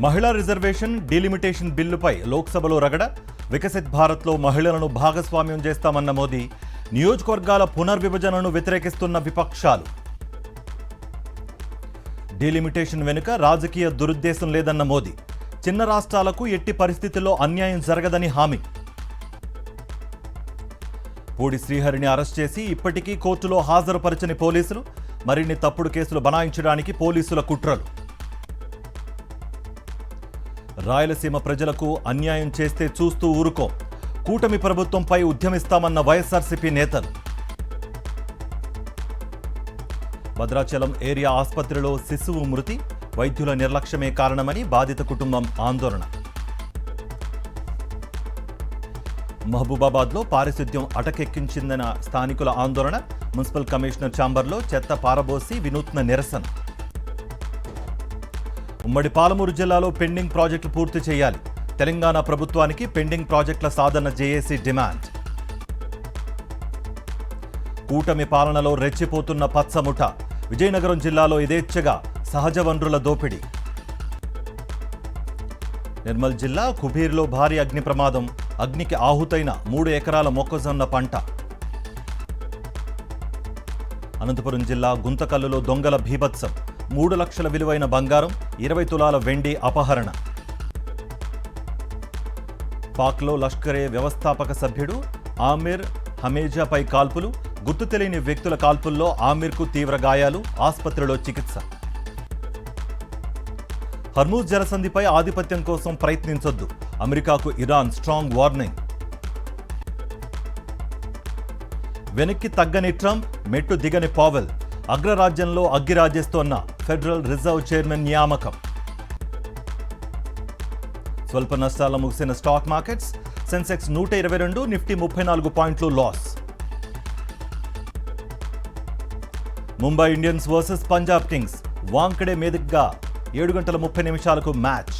మహిళా reservation delimitation బిల్లుపై లోక్సభలో రగడ. వికసిత్ భారత్లో మహిళలను భాగస్వామ్యం చేస్తామన్న మోదీ. నియోజకవర్గాల పునర్విభజనను వ్యతిరేకిస్తున్న విపక్షాలు. డీలిమిటేషన్ వెనుక రాజకీయ దురుద్దేశం లేదన్న మోదీ. చిన్న రాష్ట్రాలకు ఎట్టి పరిస్థితుల్లో అన్యాయం జరగదని హామీ. పూడి శ్రీహరిని అరెస్ట్ చేసి ఇప్పటికీ కోర్టులో హాజరుపరచని పోలీసులు. మరిన్ని తప్పుడు కేసులు బనాయించడానికి పోలీసుల కుట్రలు. రాయలసీమ ప్రజలకు అన్యాయం చేస్తే చూస్తూ ఊరుకోం. కూటమి ప్రభుత్వంపై ఉద్యమిస్తామన్న వైఎస్ఆర్సీపీ నేతలు. భద్రాచలం ఏరియా ఆసుపత్రిలో శిశువు మృతి. వైద్యుల నిర్లక్ష్యమే కారణమని బాధిత కుటుంబం ఆందోళన. మహబూబాబాద్లో పారిశుద్ధ్యం అటకెక్కించిందన్న స్థానికుల ఆందోళన. మున్సిపల్ కమిషనర్ ఛాంబర్లో చెత్త పారబోసి వినూత్న నిరసన. ఉమ్మడి పాలమూరు జిల్లాలో పెండింగ్ ప్రాజెక్టులు పూర్తి చేయాలి. తెలంగాణ ప్రభుత్వానికి పెండింగ్ ప్రాజెక్టుల సాధన జేఏసీ డిమాండ్. కూటమి పాలనలో రెచ్చిపోతున్న పచ్చముఠ. విజయనగరం జిల్లాలో యథేచ్ఛగా సహజ వనరుల దోపిడీ. నిర్మల్ జిల్లా కుబీర్లో భారీ అగ్ని ప్రమాదం. అగ్నికి ఆహుతైన 3 ఎకరాల మొక్కజొన్న పంట. అనంతపురం జిల్లా గుంతకల్లులో దొంగల భీభత్సం. 3 లక్షల విలువైన బంగారం, 20 తులాల వెండి అపహరణ. పాక్లో లష్కరే వ్యవస్థాపక సభ్యుడు ఆమిర్ హమేజాపై కాల్పులు. గుర్తు తెలియని వ్యక్తుల కాల్పుల్లో ఆమిర్కు తీవ్ర గాయాలు. ఆసుపత్రిలో చికిత్స. హర్మూజ్ జలసంధిపై ఆధిపత్యం కోసం ప్రయత్నించొద్దు. అమెరికాకు ఇరాన్ స్ట్రాంగ్ వార్నింగ్. వెనక్కి తగ్గని ట్రంప్, మెట్టు దిగని పావెల్. అగ్రరాజ్యంలో అగ్గిరాజేస్తోన్న ఫెడరల్ రిజర్వ్ చైర్మన్ నియామకం. స్వల్ప నష్టాల ముగిసిన స్టాక్ మార్కెట్స్. సెన్సెక్స్ 122, నిఫ్టీ 34 పాయింట్లు loss. Mumbai Indians versus Punjab Kings. Wankhede మీదుగా 7 గంటల 30 నిమిషాలకు మ్యాచ్.